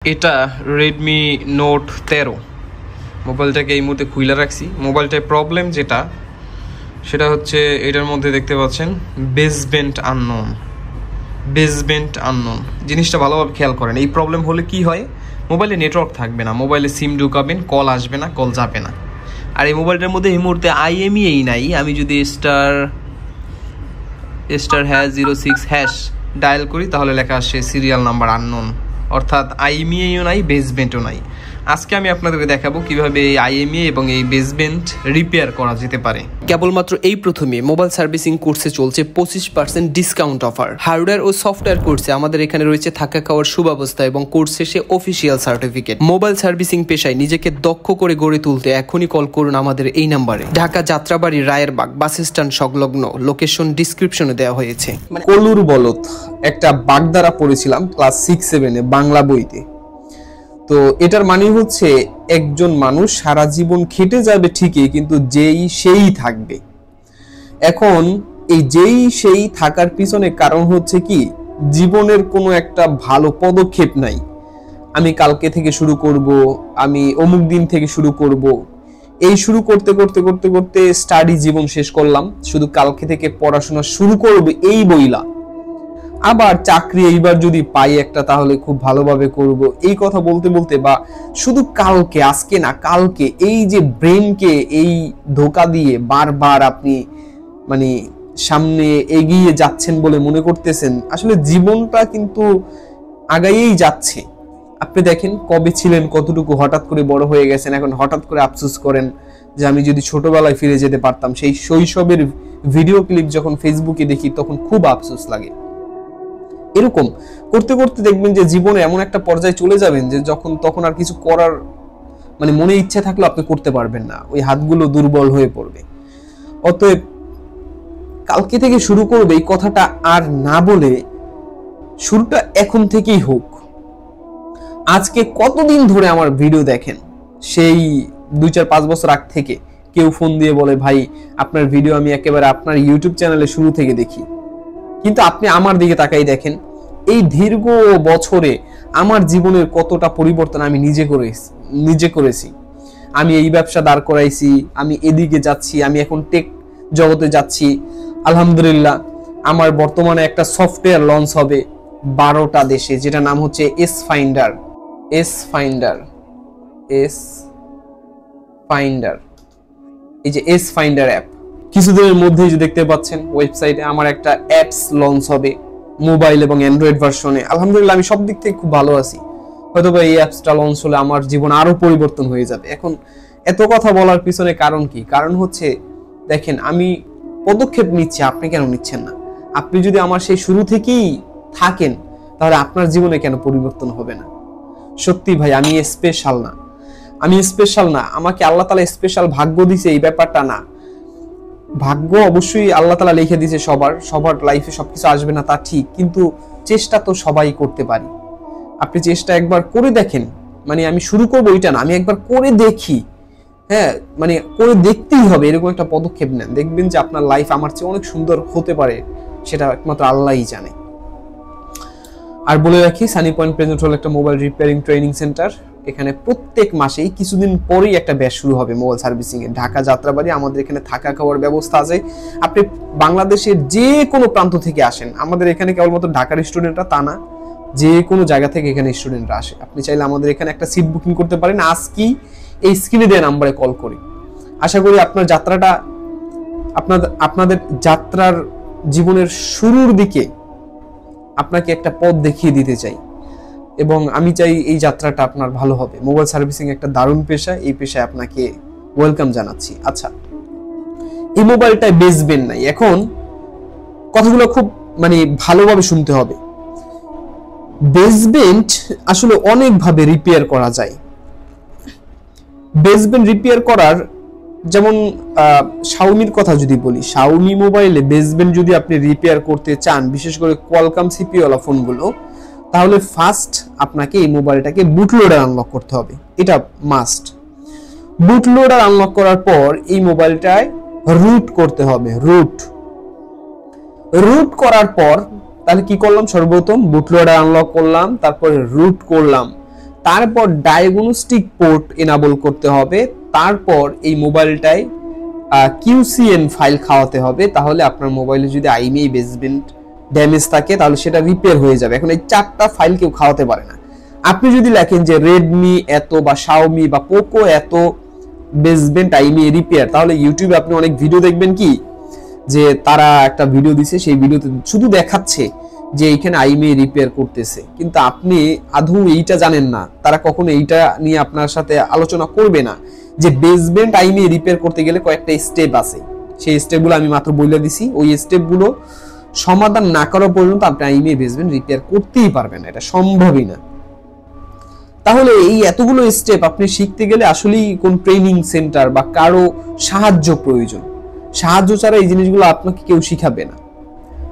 এটা Redmi Note 13 মোবাইলটাকে এই মুহূর্তে খুইলা রাখছি। মোবাইলটায় প্রবলেম যেটা সেটা হচ্ছে এটার মধ্যে দেখতে পাচ্ছেন বেসবেন্ট আননোন জিনিসটা ভালোভাবে খেয়াল করেন। এই প্রবলেম হলে কি হয়, মোবাইলে নেটওয়ার্ক থাকবে না, মোবাইলে সিম ঢুকাবেন, কল আসবে না, কল যাবে না। আর এই মোবাইলটার মধ্যে এই মুহূর্তে IMEI নাই। আমি যদি *#06# ডায়াল করি তাহলে লেখা আসে সিরিয়াল নাম্বার আননোন, অর্থাৎ IMEIও নাই, বেসবেন্টও নাই। আজকে আমি আপনাদেরকে দেখাবো কিভাবে এই IMEI এবং এই বেসবেন্ট রিপেয়ার করা যেতে পারে। কেবলমাত্র এই প্রথমে মোবাইল সার্ভিসিং কোর্সে চলছে 25% ডিসকাউন্ট অফার। হার্ডওয়্যার ও সফটওয়্যার কোর্সে আমাদের এখানে রয়েছে থাকা খাওয়ার সুব্যবস্থা এবং কোর্স শেষে অফিসিয়াল সার্টিফিকেট। মোবাইল সার্ভিসিং পেশায় নিজেকে দক্ষ করে গড়ে তুলতে এখনই কল করুন আমাদের এই নাম্বারে। ঢাকা যাত্রাবাড়ি রায়েরবাগ বাস স্ট্যান্ড সংলগ্ন, লোকেশন ডিসক্রিপশনে দেওয়া হয়েছে। কলুর বলত একটা বাগধারা পড়েছিলাম ক্লাস 6-7 বাংলা বইতে। তো এটার মানে হচ্ছে একজন মানুষ সারা জীবন খেটে যাবে ঠিকই, কিন্তু যেই সেই থাকবে। এখন এই যেই সেই থাকার পিছনে কারণ হচ্ছে কি, জীবনের কোনো একটা ভালো পদক্ষেপ নাই। আমি কালকে থেকে শুরু করব, আমি অমুক দিন থেকে শুরু করব, এই শুরু করতে করতে করতে করতে স্টাডি জীবন শেষ করলাম, শুধু কালকে থেকে পড়াশোনা শুরু করব এই বইলা। আবার চাকরি এইবার যদি পাই একটা তাহলে খুব ভালোভাবে করব, এই কথা বলতে বলতে বা শুধু কালকে, আজকে না কালকে, এই যে ব্রেনকে এই ধোঁকা দিয়ে বারবার আপনি সামনে এগিয়ে যাচ্ছেন বলে মনে করতেছেন, আসলে জীবনটা কিন্তু আগাইয়েই যাচ্ছে। আপনি দেখেন কবে ছিলেন কতটুকু, হঠাৎ করে বড় হয়ে গেছেন, এখন হঠাৎ করে আফসোস করেন যে আমি যদি ছোটবেলায় ফিরে যেতে পারতাম। সেই শৈশবের ভিডিও ক্লিপ যখন ফেসবুকে দেখি তখন খুব আফসোস লাগে। এরকম করতে করতে দেখবেন যে জীবনে এমন একটা পর্যায়ে চলে যাবেন যে তখন আর কিছু করার মনে ইচ্ছা থাকলেও আপনি করতে পারবেন না, ওই হাতগুলো দুর্বল হয়ে পড়বে। অতএব কালকে থেকে শুরু করবে এই কথাটা আর না বলে শুরুটা এখন থেকেই হোক। আজকে কতদিন ধরে আমার ভিডিও দেখেন, সেই 2-4-5 বছর আগ থেকে কেউ ফোন দিয়ে বলে, ভাই আপনার ভিডিও আমি একেবারে আপনার ইউটিউব চ্যানেলে শুরু থেকে দেখি। কিন্তু আপনি আমার দিকে তাকাই দেখেন, এই দীর্ঘ বছরে আমার জীবনের কতটা পরিবর্তন আমি নিজে করেছি। আমি এই ব্যবসা দাঁড় করাইছি, আমি এদিকে যাচ্ছি, আমি এখন টেক জগতে যাচ্ছি। আলহামদুলিল্লাহ, আমার বর্তমানে একটা সফটওয়্যার লঞ্চ হবে 12টা দেশে, যেটা নাম হচ্ছে এস ফাইন্ডার। এই যে এস ফাইন্ডার অ্যাপ, কিছুদিনের মধ্যেই যে দেখতে পাচ্ছেন ওয়েবসাইটে আমার একটা অ্যাপস লঞ্চ হবে মোবাইল এবং অ্যান্ড্রয়েড ভার্সনে। আলহামদুলিল্লাহ, আমি সব দিক থেকে খুব ভালো আছি। হয়তোবা এই অ্যাপসটা লঞ্চ হলে আমার জীবন আরো পরিবর্তন হয়ে যাবে। এখন এত কথা বলার পিছনে কারণ কি? কারণ হচ্ছে দেখেন, আমি পদক্ষেপ নিচ্ছি, আপনি কেন নিচ্ছেন না? আপনি যদি আমার সেই শুরু থেকেই থাকেন তাহলে আপনার জীবনে কেন পরিবর্তন হবে না? সত্যি ভাই, আমি স্পেশাল না, আমাকে আল্লাহ তাআলা স্পেশাল ভাগ্য দিয়েছে এই ব্যাপারটা না। ভাগ্য অবশ্যই আল্লাহ তাআলা লিখে দিয়েছে, সবার লাইফে সবকিছু আসবে না তা ঠিক, কিন্তু চেষ্টা তো সবাই করতে পারি। আপনি চেষ্টা একবার করে দেখেন, আমি শুরু করবো ওইটা না, আমি একবার করে দেখি, হ্যাঁ করে দেখতেই হবে, এরকম একটা পদক্ষেপ নেন, দেখবেন যে আপনার লাইফ আমার চেয়ে অনেক সুন্দর হতে পারে, সেটা একমাত্র আল্লাহই জানে। আর বলে রাখি, সানি পয়েন্ট প্রেজেন্ট হল একটা মোবাইল রিপেয়ারিং ট্রেনিং সেন্টার। এখানে প্রত্যেক মাসেই কিছুদিন পরেই একটা ব্যাচ শুরু হবে মোবাইল সার্ভিসিং এর। ঢাকা যাত্রাবাড়ি, আমাদের এখানে থাকা খাওয়ার ব্যবস্থা আছে। আপনি বাংলাদেশের যে কোনো প্রান্ত থেকে আসেন, আমাদের এখানে কেবলমাত্র ঢাকার স্টুডেন্টরা তা না, যে কোনো জায়গা থেকে এখানে স্টুডেন্টরা আসে। আপনি চাইলে আমাদের এখানে একটা সিট বুকিং করতে পারেন আজকেই এই স্ক্রিনে দেওয়া নাম্বারে কল করি। আশা করি আপনার যাত্রাটা, আপনাদের যাত্রার জীবনের শুরুর দিকে আপনাকে একটা পথ দেখিয়ে দিতে চাই, এবং আমি চাই এই যাত্রাটা আপনার ভালো হবে। মোবাইল সার্ভিসিং একটা দারুণ পেশা, এই পেশায় আপনাকে ওয়েলকাম জানাচ্ছি। আচ্ছা, এই মোবাইলটায় বেসবেন্ট নাই। এখন কথাগুলো খুব ভালোভাবে শুনতে হবে। বেসবেন্ট আসলে অনেকভাবে রিপেয়ার করা যায়। বেসবেন্ট রিপেয়ার করার, যেমন শাওমির কথা যদি বলি, শাওমি মোবাইলে বেসবেন্ট যদি আপনি রিপেয়ার করতে চান, বিশেষ করে কোয়ালকম সিপিইউ ওয়ালা ফোনগুলো, তাহলে ফার্স্ট আপনাকে এই মোবাইলটাকে বুটলোডার আনলক করতে হবে, এটা মাস্ট। বুটলোডার আনলক করার পর এই মোবাইলটায় রুট করতে হবে। রুট করার পর তাহলে কি করলাম, সর্বপ্রথম বুটলোডার আনলক করলাম, তারপরে রুট করলাম, তারপর ডায়াগনস্টিক পোর্ট এনাবল করতে হবে, তারপর এই মোবাইলটায় QCN ফাইল খাওয়াতে হবে, তাহলে আপনার মোবাইলে যদি আইএমইআই বেসমেন্ট ড্যামেজ থাকে তাহলে সেটা রিপেয়ার হয়ে যাবে। এখন এই 4টা ফাইল কেউ খাওয়াতে পারে না। আপনি যদি লেখেন যে রেডমি এত বা শাওমি বা পোকো এত বেসমেন্ট আইএমইআই রিপেয়ার, তাহলে ইউটিউবে আপনি অনেক ভিডিও দেখবেন কি যে তারা একটা ভিডিও দিছে, সেই ভিডিওতে শুধু দেখাচ্ছে যে এইখানে আইএমইআই রিপেয়ার করতেছে, কিন্তু আপনি আদৌ এইটা জানেন না। তারা কখনো এইটা নিয়ে আপনার সাথে আলোচনা করবে না যে বেসমেন্ট আইএমইআই রিপেয়ার করতে গেলে কয়েকটা স্টেপ আছে, সেই স্টেপগুলো আমি মাত্র বলে দিছি। ওই স্টেপগুলো সমাধান না করা পর্যন্ত আপনি আইএমইআই বেসমেন্ট রিপেয়ার করতেই পারবেন না, এটা সম্ভবই না। তাহলে এই এতগুলো স্টেপ আপনি শিখতে গেলে আসলেই কোন ট্রেনিং সেন্টার বা কারো সাহায্য প্রয়োজন। সাহায্য ছাড়া এই জিনিসগুলো আপনাকে কেউ শিখাবে না,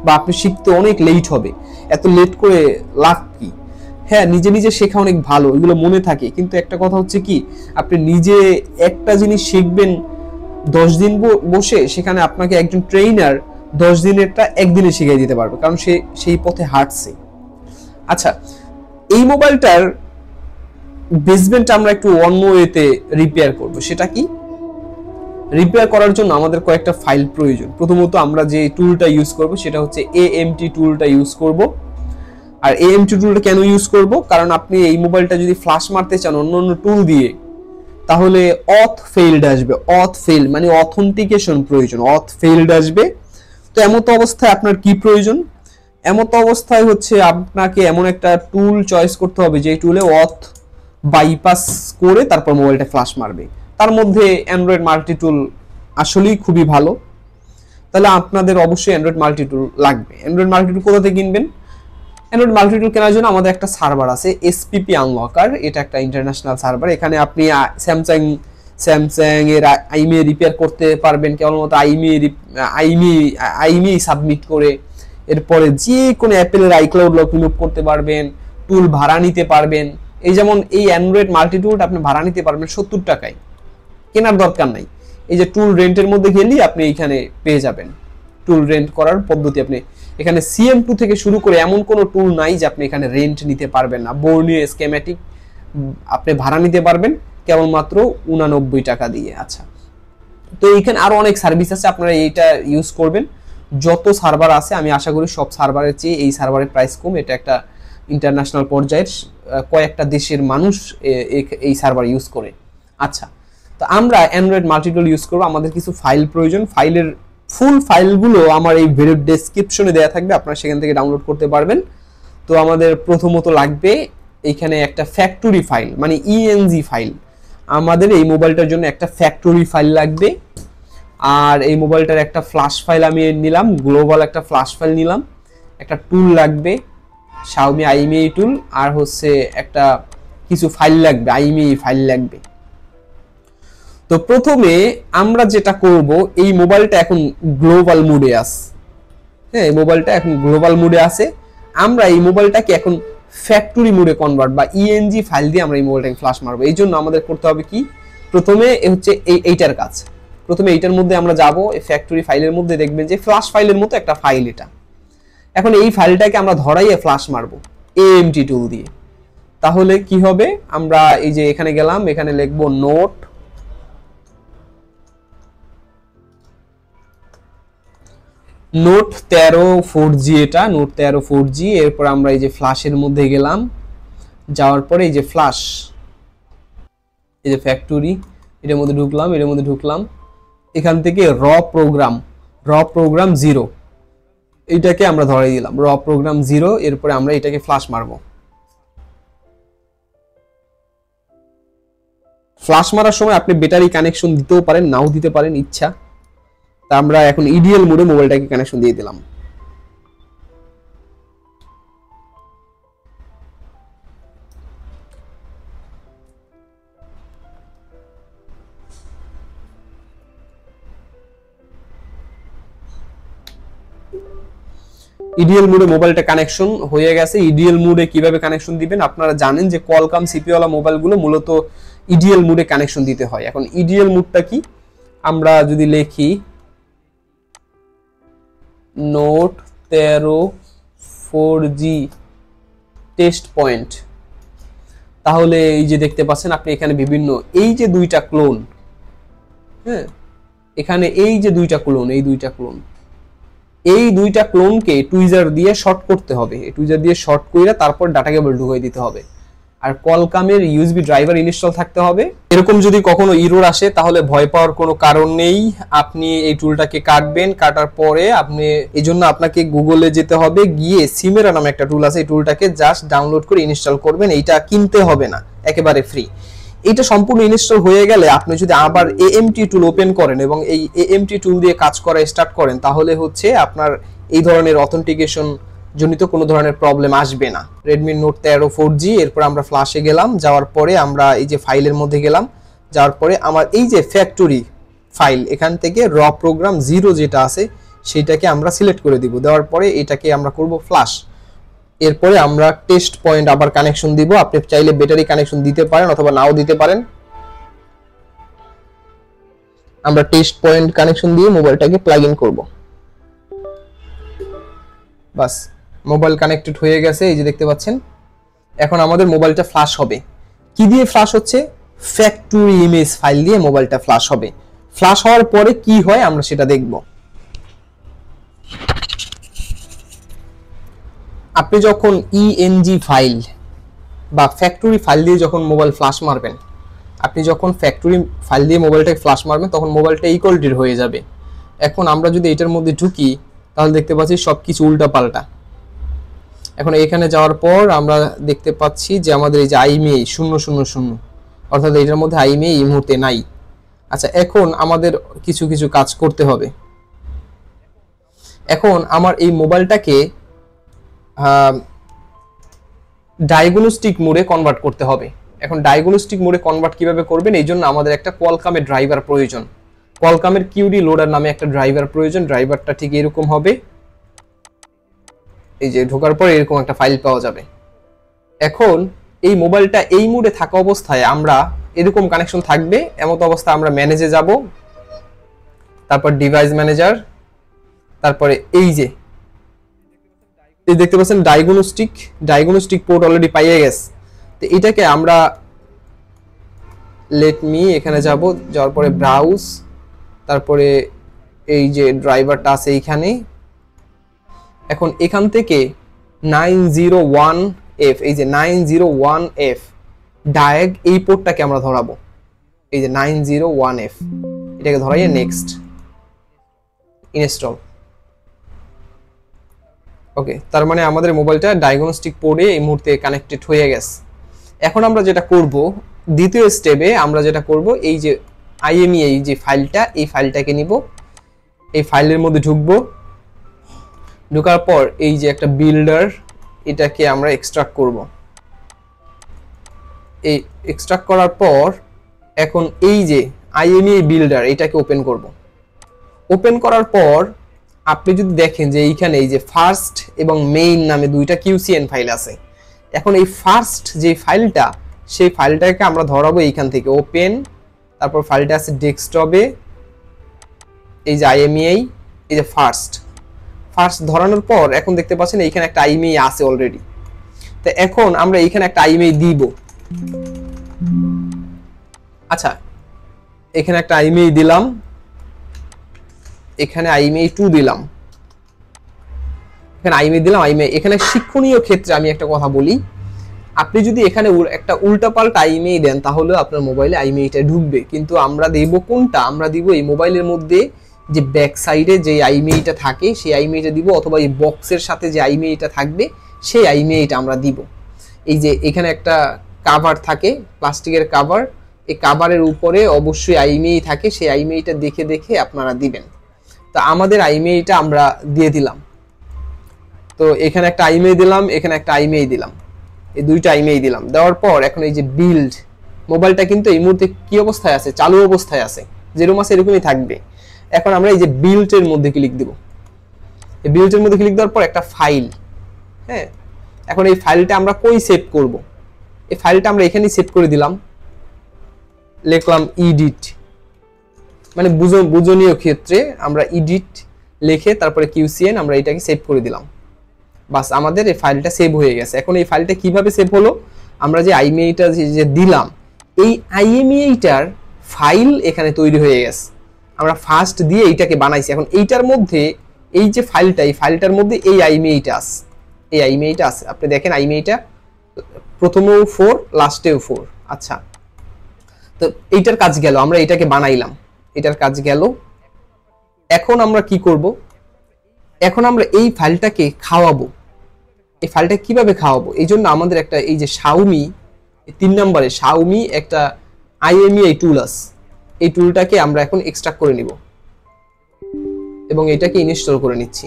বা আপনি শিখতে অনেক লেট হবে। এত লেট করে লাভ কি? হ্যাঁ, নিজে নিজে শেখা অনেক ভালো, এগুলো মনে থাকে, কিন্তু একটা কথা হচ্ছে কি, আপনি নিজে একটা জিনিস শিখবেন 10 দিন বসে, সেখানে আপনাকে একজন ট্রেইনার 10 দিনেরটা একদিনে শিখিয়ে দিতে পারবে, কারণ সে সেই পথে হাঁটছে। আচ্ছা, এই মোবাইলটার বেসমেন্ট আমরা একটু অন্য ওয়েতে রিপেয়ার করব। সেটা কি? রিপেয়ার করার জন্য আমাদের কয়েকটা ফাইল প্রয়োজন। প্রথমত আমরা যে টুলটা ইউজ করব সেটা হচ্ছে AMT টুলটা ইউজ করব। আর AMT টুলটা কেন ইউজ করব? কারণ আপনি এই মোবাইলটা যদি ফ্ল্যাশ মারতে চান অন্য টুল দিয়ে, তাহলে অথ ফেইলড আসবে। অথ ফেইল মানে অথেন্টিকেশন প্রয়োজন, অথ ফেইলড আসবে। তো এমত অবস্থায় আপনার কি প্রয়োজন? এমত অবস্থায় হচ্ছে আপনাকে এমন একটা টুল চয়েস করতে হবে যে টুলে অথ বাইপাস করে তারপর মোবাইলটা ফ্ল্যাশ মারবে। তার মধ্যে অ্যান্ড্রয়েড মাল্টি টুল আসলেই খুবই ভালো। তাহলে আপনাদের অবশ্যই অ্যান্ড্রয়েড মাল্টি টুল লাগবে। অ্যান্ড্রয়েড মাল্টি টুল কোথা থেকে কিনবেন? অ্যান্ড্রয়েড মাল্টি টুল কেনার জন্য আমাদের একটা সার্ভার আছে, SPP আনলকার। এটা একটা ইন্টারন্যাশনাল সার্ভার। এখানে আপনি স্যামসাং এর আইএমইআই রিপেয়ার করতে পারবেন কেবলমাত্র আইএমইআই সাবমিট করে। এরপরে যে কোনো অ্যাপেলের আইক্লাউড লক রিমুভ করতে পারবেন, টুল ভাড়া নিতে পারবেন। এই যেমন এই অ্যান্ড্রয়েড মাল্টি টুলটা আপনি ভাড়া নিতে পারবেন 70 টাকায়, কেনার দরকার নাই। এই যে টুল রেন্টের মধ্যে গেলেই আপনি এখানে পেয়ে যাবেন টুল রেন্ট করার পদ্ধতি। আপনি এখানে CM2 থেকে শুরু করে এমন কোনো টুল নাই যে আপনি এখানে রেন্ট নিতে পারবেন না। বর্নিও স্কেমেটিক আপনি ভাড়া নিতে পারবেন কেবলমাত্র 89 টাকা দিয়ে। আচ্ছা, তো এইখানে আরো অনেক সার্ভিস আছে, আপনারা এইটা ইউজ করবেন। যত সার্ভার আছে আমি আশা করি সব সার্ভারের চেয়ে এই সার্ভারের প্রাইস কম। এটা একটা ইন্টারন্যাশনাল পর্যায়ের কয়েকটা দেশের মানুষ এই সার্ভার ইউজ করে। আচ্ছা, তো আমরা অ্যান্ড্রয়েড মাল্টিটুল ইউজ করব। আমাদের কিছু ফাইল প্রয়োজন। ফাইলের ফুল ফাইলগুলো আমার এই ভিডিওর ডেসক্রিপশনে দেওয়া থাকবে, আপনারা সেখান থেকে ডাউনলোড করতে পারবেন। তো আমাদের প্রথমত লাগবে এখানে একটা ফ্যাক্টরি ফাইল, মানে ENG ফাইল। আমাদের এই মোবাইলটার জন্য একটা ফ্যাক্টরি ফাইল লাগবে। আর এই মোবাইলটার একটা ফ্ল্যাশ ফাইল আমি নিলাম, গ্লোবাল একটা ফ্ল্যাশ ফাইল নিলাম। একটা টুল লাগবে, Xiaomi আইএমইআই টুল। আর হচ্ছে একটা কিছু ফাইল লাগবে, আইএমইআই ফাইল লাগবে। তো প্রথমে আমরা যেটা করব, এই মোবাইলটা এখন গ্লোবাল মোডে আছে। হ্যাঁ, এই মোবাইলটা এখন গ্লোবাল মোডে আছে। আমরা এই মোবাইলটাকে এখন ফ্যাক্টরি মোডে কনভার্ট বা ENG ফাইল দিয়ে আমরা এই মোবাইলটাকে ফ্ল্যাশ মারবো। এই জন্য আমাদের করতে হবে কি, প্রথমে হচ্ছে এইটার কাজ। প্রথমে এইটার মধ্যে আমরা যাব, এই ফ্যাক্টরি ফাইলের মধ্যে দেখবেন যে ফ্ল্যাশ ফাইলের মতো একটা ফাইল এটা। এখন এই ফাইলটাকে আমরা ধরাইয়ে ফ্ল্যাশ মারবো AMT টুল দিয়ে। তাহলে কি হবে, আমরা এই যে এখানে গেলাম, এখানে লিখবো নোট 13 4G, এটা নোট 13 4G। এরপর আমরা এই যে ফ্ল্যাশের মধ্যে গেলাম, যাওয়ার পরে এই যে ফ্ল্যাশ, এই যে ফ্যাক্টরি, এটার মধ্যে ঢুকলাম। এখান থেকে র প্রোগ্রাম 0 এইটাকে আমরা ধরে দিলাম, র প্রোগ্রাম 0। এরপরে আমরা এটাকে ফ্ল্যাশ মারবো। ফ্ল্যাশ মারার সময় আপনি ব্যাটারি কানেকশন দিতেও পারেন, নাও দিতে পারেন, ইচ্ছা। তা আমরা এখন ইডিএল মোডে মোবাইলটাকে কানেকশন দিয়ে দিলাম। ইডিএল মোডে মোবাইলটা কানেকশন হয়ে গেছে। ইডিএল মোডে কিভাবে কানেকশন দিবেন? আপনারা জানেন যে কোয়ালকম সিপিইউ ওয়ালা মোবাইলগুলো মূলত ইডিএল মোডে কানেকশন দিতে হয়। এখন ইডিএল মোডটা কি, আমরা যদি লিখি নোট 13 4G টেস্ট পয়েন্ট, তাহলে এই যে দেখতে পাচ্ছেন আপনি এখানে বিভিন্ন এই যে দুইটা ক্লোন, হ্যাঁ এখানে এই যে দুইটা ক্লোন, এই দুইটা ক্লোনকে টুইজার দিয়ে শর্ট করতে হবে। টুইজার দিয়ে শর্ট করে তারপর ডাটা কেবল ঢুকিয়ে দিতে হবে। আর কলকামের ইউএসবি ড্রাইভার ইনস্টল থাকতে হবে। এরকম যদি কখনো ইরর আসে তাহলে ভয় পাওয়ার কোনো কারণ নেই। আপনি এই টুলটাকে কাটবেন, কাটার পরে আপনি এই জন্য আপনাকে গুগলে যেতে হবে, গিয়ে সিমেরা নামে একটা টুল আছে, এই টুলটাকে জাস্ট ডাউনলোড করে ইনস্টল করবেন। এইটা কিনতে হবে না, একেবারে ফ্রি। এটা সম্পূর্ণ ইনস্টল হয়ে গেলে আপনি যদি আবার এএমটি টুল ওপেন করেন এবং এই এএমটি টুল দিয়ে কাজ করা স্টার্ট করেন, তাহলে হচ্ছে আপনার এই ধরনের অথেন্টিকেশন জনিত কোনো ধরনের প্রবলেম আসবে না। Redmi Note 13 4G, এরপর আমরা ফ্ল্যাশে গেলাম, যাওয়ার পরে আমরা এই যে ফাইলের মধ্যে গেলাম, যাওয়ার পরে আমার এই যে ফ্যাক্টরি ফাইল, এখান থেকে র প্রোগ্রাম 0 যেটা আছে সেটাকে আমরা সিলেক্ট করে দিব। দেওয়ার পরে এটাকে আমরা করব ফ্ল্যাশ। এরপরে আমরা টেস্ট পয়েন্ট আবার কানেকশন দিব। আপনি চাইলে ব্যাটারি কানেকশন দিতে পারেন অথবা নাও দিতে পারেন। আমরা টেস্ট পয়েন্ট কানেকশন দিয়ে মোবাইলটাকে প্লাগ ইন করব। বাস, মোবাইল কানেক্টেড হয়ে গেছে, এই যে দেখতে পাচ্ছেন। এখন আমাদের মোবাইলটা ফ্ল্যাশ হবে। কি দিয়ে ফ্ল্যাশ হচ্ছে? ফ্যাক্টরি ইমেজ ফাইল দিয়ে মোবাইলটা ফ্ল্যাশ হবে। ফ্ল্যাশ হওয়ার পরে কি হয় আমরা সেটা দেখব। আপনি যখন ইএনজি ফাইল বা ফ্যাক্টরি ফাইল দিয়ে যখন মোবাইল ফ্ল্যাশ মারবেন, আপনি যখন ফ্যাক্টরি ফাইল দিয়ে মোবাইলটাকে ফ্ল্যাশ মারবেন তখন মোবাইলটা ইকুয়ালিটির হয়ে যাবে। এখন আমরা যদি এটার মধ্যে ঢুকি তাহলে দেখতে পাচ্ছি সবকিছু উল্টা পাল্টা। এখন এখানে যাওয়ার পর আমরা দেখতে পাচ্ছি যে আমাদের এই যে আইএমইআই 000, অর্থাৎ এটার মধ্যে আইএমইআই এই মুহূর্তে নাই। আচ্ছা, এখন আমাদের কিছু কিছু কাজ করতে হবে। এখন আমার এই মোবাইলটাকে ডায়াগনস্টিক মোডে কনভার্ট করতে হবে। এখন ডায়াগনস্টিক মোডে কনভার্ট কিভাবে করবেন, এই জন্য আমাদের একটা কোয়ালকামের ড্রাইভার প্রয়োজন। কোয়ালকামের কিউডি লোডার নামে একটা ড্রাইভার প্রয়োজন। ড্রাইভারটা ঠিক এরকম হবে, এই যে ঢোকার পর এরকম একটা ফাইল পাওয়া যাবে। এখন এই মোবাইলটা এই মোডে থাকা অবস্থায় আমরা এরকম কানেকশন থাকবে, এমত অবস্থা আমরা ম্যানেজে যাব, তারপর ডিভাইস ম্যানেজার, তারপরে এই যে দেখতে পাচ্ছেন ডায়াগনস্টিক পোর্ট অলরেডি পাইয়ে গেছে। তো এটাকে আমরা এখানে যাওয়ার পরে ব্রাউজ, তারপরে এই যে ড্রাইভারটা আছে এইখানে। এখন এখান থেকে 901F, এই যে 901F ডায়াগ, এই পোর্টটাকে আমরা ধরাবো। এই যে 901F, এটাকে ধরাইয়ে নেক্সট ইনস্টল। ওকে, তার মানে আমাদের মোবাইলটা ডায়াগনস্টিক পোর্টে এই মুহূর্তে কানেক্টেড হয়ে গেছে। এখন আমরা যেটা করব, দ্বিতীয় স্টেপে আমরা যেটা করব, এই যে আইএমইআই যে ফাইলটা, এই ফাইলটাকে নিব, এই ফাইলের মধ্যে ঢুকবো। ঢোকার পর এই যে একটা বিল্ডার, এটাকে আমরা এক্সট্রাক্ট করব। এই এক্সট্রাক্ট করার পর এখন এই যে আইএমইআই বিল্ডার, এটাকে ওপেন করব। ওপেন করার পর আপনি যদি দেখেন যে এইখানে এই যে ফার্স্ট এবং মেইন নামে দুইটা কিউসিএন ফাইল আছে। এখন এই ফার্স্ট যে ফাইলটা, সেই ফাইলটাকে আমরা ধরাবো এইখান থেকে ওপেন, তারপর ফাইলটা আছে ডেস্কটপে, এই যে আইএমইআই, এই যে ফার্স্ট ধরানোর পর এখন দেখতে পাচ্ছেন এইখানে একটা আইএমইআই আছে অলরেডি। তো এখন আমরা এইখানে একটা আইএমইআই দিব। আচ্ছা, এখানে একটা আইএমইআই দিলাম, এখানে আইএমইআই 2 দিলাম, এখানে আইএমইআই দিলাম। এখানে শিক্ষণীয় ক্ষেত্রে আমি একটা কথা বলি, আপনি যদি এখানে একটা উল্টাপাল্টা আইএমইআই দেন তাহলে আপনার মোবাইলে আইএমইআইটা ঢুকবে, কিন্তু আমরা দেব কোনটা? আমরা দিব এই মোবাইলের মধ্যে যে ব্যাক সাইডে যে আইএমইআইটা থাকে সেই আইএমইআইটা দিব, অথবা এই বক্সের সাথে যে আইএমইআইটা থাকবে সেই আইএমইআইটা আমরা দিব। এই যে এখানে একটা কভার থাকে, প্লাস্টিকের কভার, এই কভারের উপরে অবশ্যই আইএমইআই থাকে, সেই আইএমইআইটা দেখে দেখে আপনারা দিবেন। তো আমাদের আইএমইআইটা আমরা দিয়ে দিলাম। তো এখানে একটা আইএমইআই দিলাম, এখানে একটা আইএমইআই দিলাম, এই দুইটা আইএমইআই দিলাম। দেওয়ার পর এখন এই যে বিল্ড, মোবাইলটা কিন্তু এই মুহূর্তে কি অবস্থায় আছে? চালু অবস্থায় আছে, যেরকম আছে এরকমই থাকবে। এখন আমরা এই যে বিল্ডের মধ্যে ক্লিক দিব। এই বিল্ডের মধ্যে ক্লিক দেওয়ার পর একটা ফাইল, হ্যাঁ, এখন এই ফাইলটা আমরা কই সেভ করব? এই ফাইলটা আমরা এখানেই সেভ করে দিলাম, লিখলাম এডিট, মানে বুঝনীয় ক্ষেত্রে আমরা এডিট লিখে তারপরে কিউসিএন আমরা এটাকে সেভ করে দিলাম। বাস, আমাদের এই ফাইলটা সেভ হয়ে গেছে। এখন এই ফাইলটা কিভাবে সেভ হলো? আমরা যে আইএমইআইটা যে দিলাম, এই আইএমইআইটার ফাইল এখানে তৈরি হয়ে গেছে। আমরা ফার্স্ট দিয়ে এইটাকে বানাইছি। এখন এইটার মধ্যে এই যে ফাইলটা, এই ফাইলটার মধ্যে এই আইএমইআইটা আছে, এই আইএমইআইটা আছে। আপনি দেখেন আইএমইআইটা প্রথমেও 4 লাস্টেও 4। আচ্ছা, তো এইটার কাজ গেল, আমরা এটাকে বানাইলাম, এটার কাজ গেল। এখন আমরা কি করব? এখন আমরা এই ফাইলটাকে খাওয়াবো। এই ফাইলটা কিভাবে খাওয়াবো? এই জন্য আমাদের একটা এই যে Xiaomi 3 নম্বরে Xiaomi একটা IMEI টুল আছে, এই টুলটাকে আমরা এখন এক্সট্রাক্ট করে নিব এবং এটাকে ইনস্টল করে নিচ্ছি।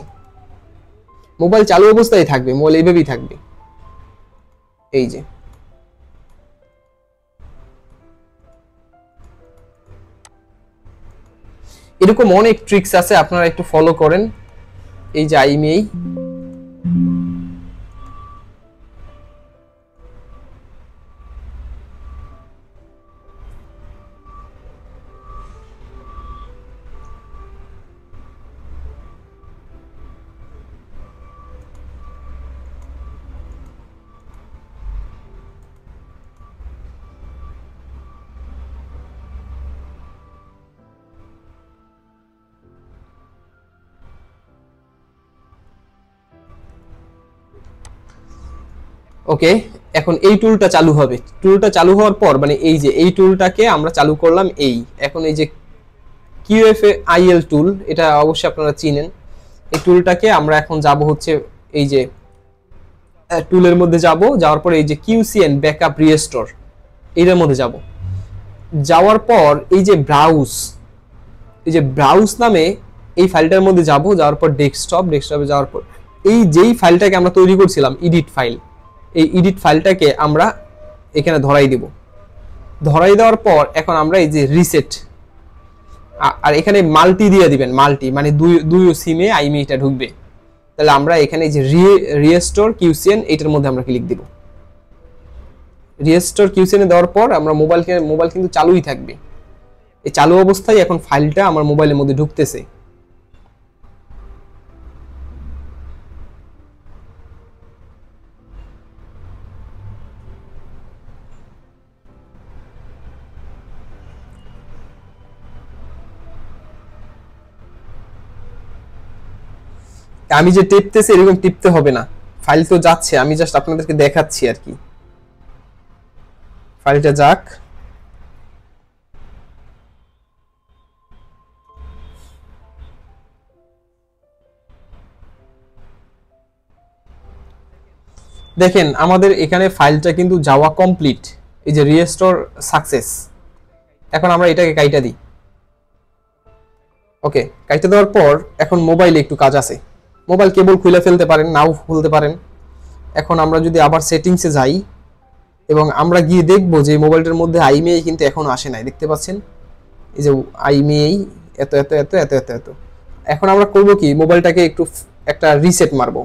মোবাইল চালু অবস্থায় থাকবে, মোবাইল এইভাবেই থাকবে। এই যে এরকম অনেক ট্রিক্স আছে, আপনারা একটু ফলো করেন। এই যে IMEI, ওকে, এখন এই টুলটা চালু হবে। টুলটা চালু হওয়ার পর মানে এই যে এই টুলটাকে আমরা চালু করলাম। এখন এই যে QFIL টুল, এটা অবশ্যই আপনারা চিনেন। এই টুলটাকে আমরা এখন যাব হচ্ছে এই যে টুলের মধ্যে যাওয়ার পর এই যে QCN ব্যাকআপ রিস্টোর, এটার মধ্যে যাওয়ার পর এই যে ব্রাউজ নামে এই ফাইলটার মধ্যে যাওয়ার পর ডেস্কটপে যাওয়ার পর এই যেই ফাইলটাকে আমরা তৈরি করছিলাম এডিট ফাইল, এই এডিট ফাইলটাকে আমরা এখানে ধরাই দেব। ধরাই দেওয়ার পর এখন আমরা এই যে রিসেট, আর এখানে মাল্টি দিয়ে দিবেন। মাল্টি মানে দুই সিমে IMEIটা ঢুকবে। তাহলে আমরা এখানে যে রিস্টোর QCN এটার মধ্যে আমরা ক্লিক দিব। রিস্টোর QCN দেওয়ার পর আমরা মোবাইল কিন্তু চালুই থাকবে। এই চালু অবস্থায় এখন ফাইলটা আমার মোবাইলের মধ্যে ঢুকতেছে। আমি যে টিপতেছি এরকম টিপতে হবে না, ফাইল তো যাচ্ছে, আমি জাস্ট আপনাদেরকে দেখাচ্ছি আর কি। ফাইলটা যাক। দেখেন আমাদের এখানে ফাইলটা কিন্তু যাওয়া কমপ্লিট। এই যে রিস্টোর সাকসেস। এখন আমরা এটাকে কাইটা দিই। ওকে, কাইটা দেওয়ার পর এখন মোবাইলে একটু কাজ আছে। মোবাইল কেবল খুলে ফেলতে পারেন, নাও খুলতে পারেন। এখন আমরা যদি আবার সেটিংসে যাই এবং আমরা গিয়ে দেখব যে মোবাইলটার মধ্যে IMEI কিন্তু এখনো আসে নাই, দেখতে পাচ্ছেন এই যে IMEI এত এত এত এত এত এত। এখন আমরা করব কি, মোবাইলটাকে একটা রিসেট মারবো,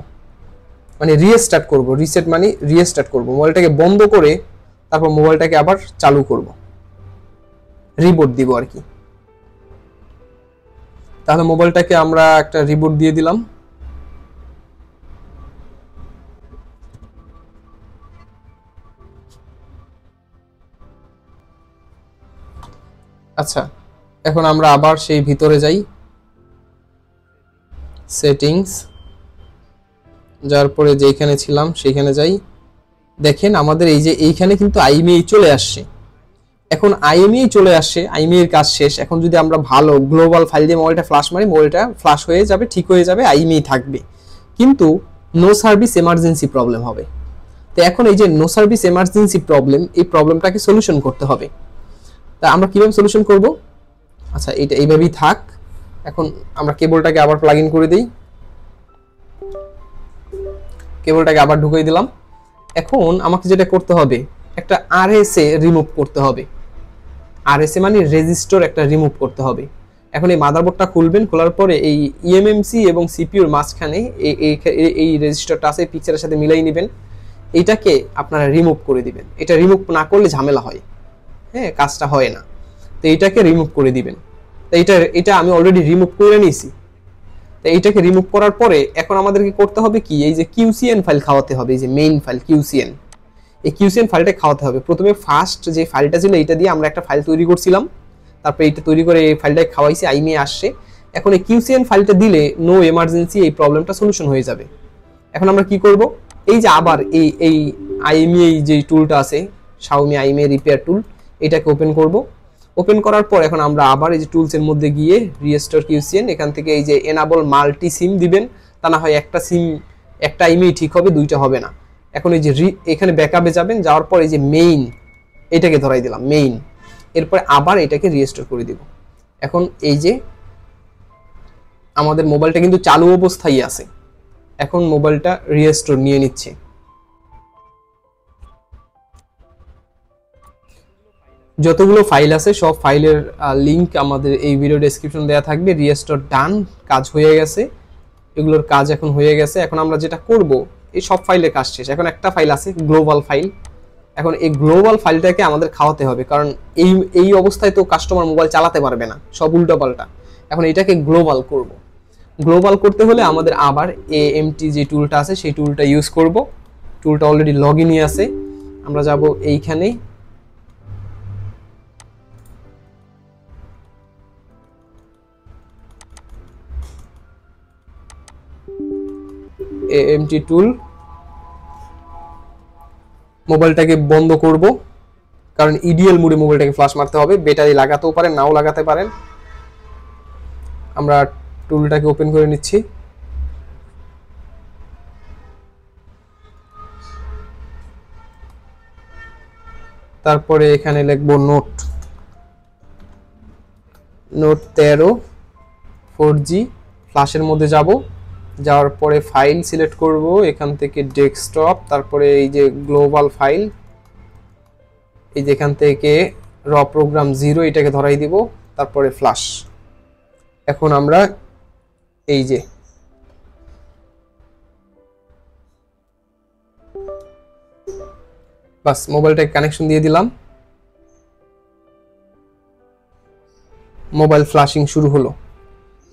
মানে রিস্টার্ট করব। রিসেট মানে রিস্টার্ট করব, মোবাইলটাকে বন্ধ করে তারপর মোবাইলটাকে আবার চালু করব, রিবুট দিব আর কি। তাহলে মোবাইলটাকে আমরা একটা রিবুট দিয়ে দিলাম। আচ্ছা, এখন আমরা আবার সেই ভিতরে যাই, সেটিংস যার পরে যেখানে ছিলাম সেখানে যাই। দেখেন আমাদের এই যে এইখানে কিন্তু IMEI চলে আসছে। এখন IMEI চলে আসছে, IMEI এর কাজ শেষ। এখন যদি আমরা ভালো গ্লোবাল ফাইল দিয়ে মোবাইলটা ফ্লাশ মারি, মোবাইলটা ফ্লাশ হয়ে যাবে, ঠিক হয়ে যাবে, IMEI থাকবে, কিন্তু নো সার্ভিস এমার্জেন্সি প্রবলেম হবে। তো এখন এই যে নো সার্ভিস এমার্জেন্সি প্রবলেম, এই প্রবলেমটাকে সলিউশন করতে হবে। তা আমরা কিভাবে সলিউশন করব? আচ্ছা, এটা এইভাবেই থাক। এখন আমরা কেবলটাকে আবার প্লাগ ইন করে দিই, কেবলটাকে আবার ঢুকিয়ে দিলাম। এখন আমাকে যেটা করতে হবে, একটা RSA রিমুভ করতে হবে। RSA মানে রেজিস্টার একটা রিমুভ করতে হবে। এখন এই মাদারবোর্ডটা খুলবেন, খোলার পরে এই eMMC এবং CPUর মাঝখানে এই রেজিস্টারটা আছে, পিকচারের সাথে মিলাই নেবেন। এইটাকে আপনারা রিমুভ করে দিবেন। এটা রিমুভ না করলে ঝামেলা হয়, হ্যাঁ, কাজটা হয় না। তো এইটাকে রিমুভ করে দিবেন। তো এটা আমি অলরেডি রিমুভ করে নিয়েছি। তো এইটাকে রিমুভ করার পরে এখন আমাদেরকে করতে হবে কি, এই যে QCN ফাইল খাওয়াতে হবে। এই যে মেইন ফাইল QCN, এই কিউসিএন ফাইলটা খাওয়াতে হবে। প্রথমে ফার্স্ট যে ফাইলটা ছিল এইটা দিয়ে আমরা একটা ফাইল তৈরি করছিলাম, তারপরে এইটা তৈরি করে এই ফাইলটাকে খাওয়াইছি, আইএমইআই আসছে। এখন এই কিউসিএন ফাইলটা দিলে নো এমার্জেন্সি এই প্রবলেমটা সলিউশন হয়ে যাবে। এখন আমরা কি করব, এই যে আবার এই আইএমইআই যে টুলটা আছে Xiaomi আইএমইআই রিপেয়ার টুল, এটাকে ওপেন করব। ওপেন করার পর এখন আমরা আবার এই যে টুলসের মধ্যে গিয়ে রিস্টোর কিউসিএন, এখান থেকে এই যে এনাবল মাল্টি সিম দিবেন, তা না হয় একটা সিম একটা আইএমইআই ঠিক হবে, দুইটা হবে না। এখন এই যে এখানে ব্যাকআপে যাবেন, যাওয়ার পর এই যে মেইন এটাকে ধরাই দিলাম মেইন, এরপর আবার এটাকে রিস্টোর করে দিব। এখন এই যে আমাদের মোবাইলটা কিন্তু চালু অবস্থায় আছে, এখন মোবাইলটা রিস্টোর নিয়ে নিচ্ছে। যতগুলো ফাইল আছে সব ফাইলের লিংক আমাদের এই ভিডিও ডেসক্রিপশন দেওয়া থাকবে। রিস্টোর ডান, কাজ হয়ে গেছে, এগুলোর কাজ এখন হয়ে গেছে। এখন আমরা যেটা করব, এই সব ফাইলের কাজ শেষ, এখন একটা ফাইল আছে গ্লোবাল ফাইল। এখন এই গ্লোবাল ফাইলটাকে আমাদের খাওয়াতে হবে, কারণ এই অবস্থায় তো কাস্টমার মোবাইল চালাতে পারবে না, সব উল্টোপাল্টা। এখন এটাকে গ্লোবাল করব। গ্লোবাল করতে হলে আমাদের আবার এএমটি যে টুলটা আছে সেই টুলটা ইউজ করব। টুলটা অলরেডি লগ ইনই আছে, আমরা যাব এইখানে, এএমটি টুল। মোবাইলটাকে বন্ধ করব, কারণ ইডিএল মোডে মোবাইলটাকে ফ্ল্যাশ মারতে হবে। ব্যাটারি লাগাতেও পারেন, নাও লাগাতে পারেন। আমরা টুলটাকে ওপেন করে নিচ্ছি। তারপরে এখানে লিখব নোট 13 4G। ফ্ল্যাশের মধ্যে যাব, যাওয়ার পরে ফাইল সিলেক্ট করব, এখান থেকে ডেস্কটপ, তারপরে এই যে গ্লোবাল ফাইল, এই যে এখান থেকে র প্রোগ্রাম 0 এটাকে ধরাই দিব, তারপরে ফ্ল্যাশ। এখন আমরা এই যে বাস মোবাইলটাকে কানেকশন দিয়ে দিলাম, মোবাইল ফ্ল্যাশিং শুরু হলো।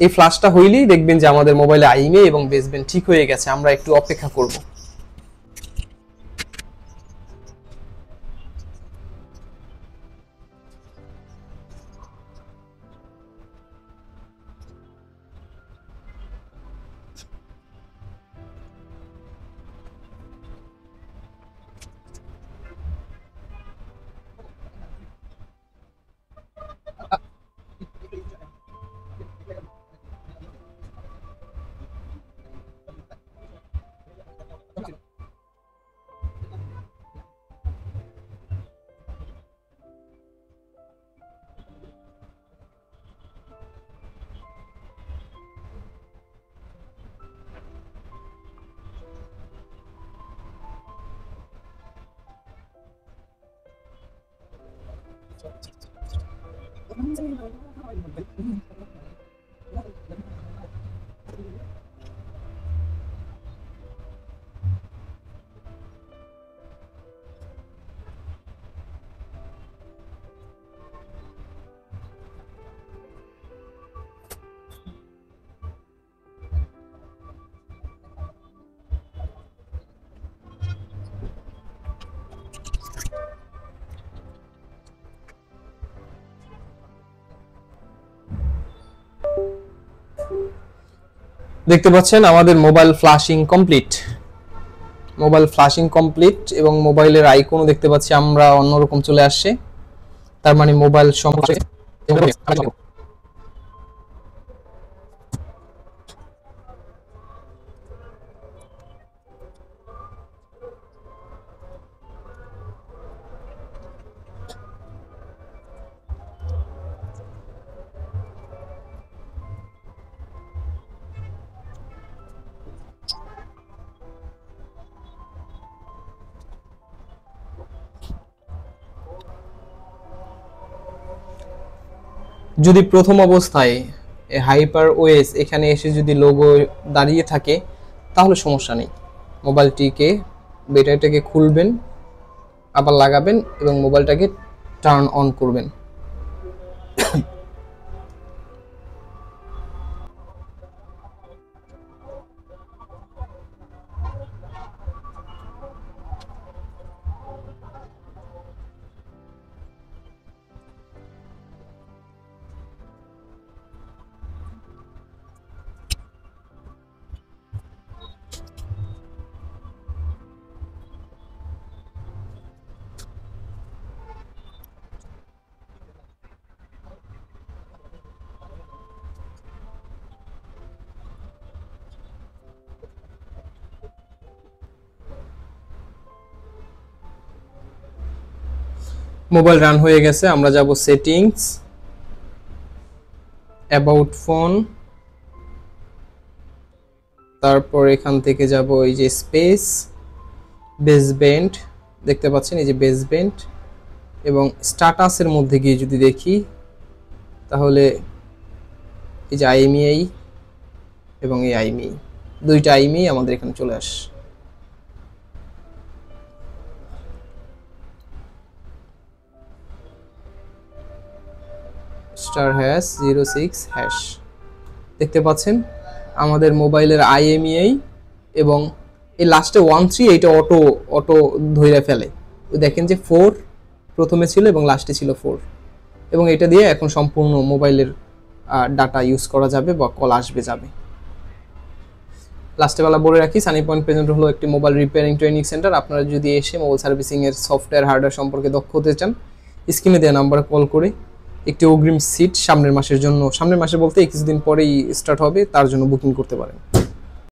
এই ফ্ল্যাশটা হইলেই দেখবেন যে আমাদের মোবাইলে আইএমইআই এবং বেসব্যান্ড ঠিক হয়ে গেছে। আমরা একটু অপেক্ষা করব। দেখতে পাচ্ছেন আমাদের mobile flashing complete. Mobile flashing complete এবং মোবাইলের আইকনও দেখতে পাচ্ছি আমরা অন্যরকম চলে আসছে, তার মানে মোবাইল সমস্যা। যদি প্রথম অবস্থায় হাইপার ওএস এখানে এসে যদি লোগো দাঁড়িয়ে থাকে তাহলে সমস্যা নেই। মোবাইলটিকে ব্যাটারিটাকে খুলবেন, আবার লাগাবেন এবং মোবাইলটাকে টার্ন অন করবেন। মোবাইল রান হয়ে গেছে, আমরা যাব সেটিংস, অ্যাবাউট ফোন, তারপর এখান থেকে যাব এই যে স্পেস, বেসবেন্ড, দেখতে পাচ্ছেন এই যে বেসবেন্ড, এবং স্ট্যাটাসের মধ্যে গিয়ে যদি দেখি তাহলে এই যে আইএমইআই এবং এই আইএমইআই, দুইটা আইএমইআই আমাদের এখানে চলে আসে। *#06# দেখতে পাচ্ছেন আমাদের মোবাইলের আইএমইআই এবং এই লাস্টে 13 এইটা অটো ধরে ফেলে। ওই দেখেন যে 4 প্রথমে ছিল এবং লাস্টে ছিল 4, এবং এটা দিয়ে এখন সম্পূর্ণ মোবাইলের ডাটা ইউজ করা যাবে বা কল আসবে যাবে। লাস্টে বেলা বলে রাখি, সানি পয়েন্ট প্রেজেন্ট হলো একটি মোবাইল রিপেয়ারিং ট্রেনিং সেন্টার। আপনারা যদি এসে মোবাইল সার্ভিসিং এর সফটওয়্যার হার্ডওয়্যার সম্পর্কে দক্ষ হতে চান, স্ক্রিনে দেওয়া নাম্বারে কল করে একটি অগ্রিম সিট সামনের মাসের জন্য, সামনের মাসে বলতে কিছুদিন পরেই স্টার্ট হবে, তার জন্য বুকিং করতে পারেন।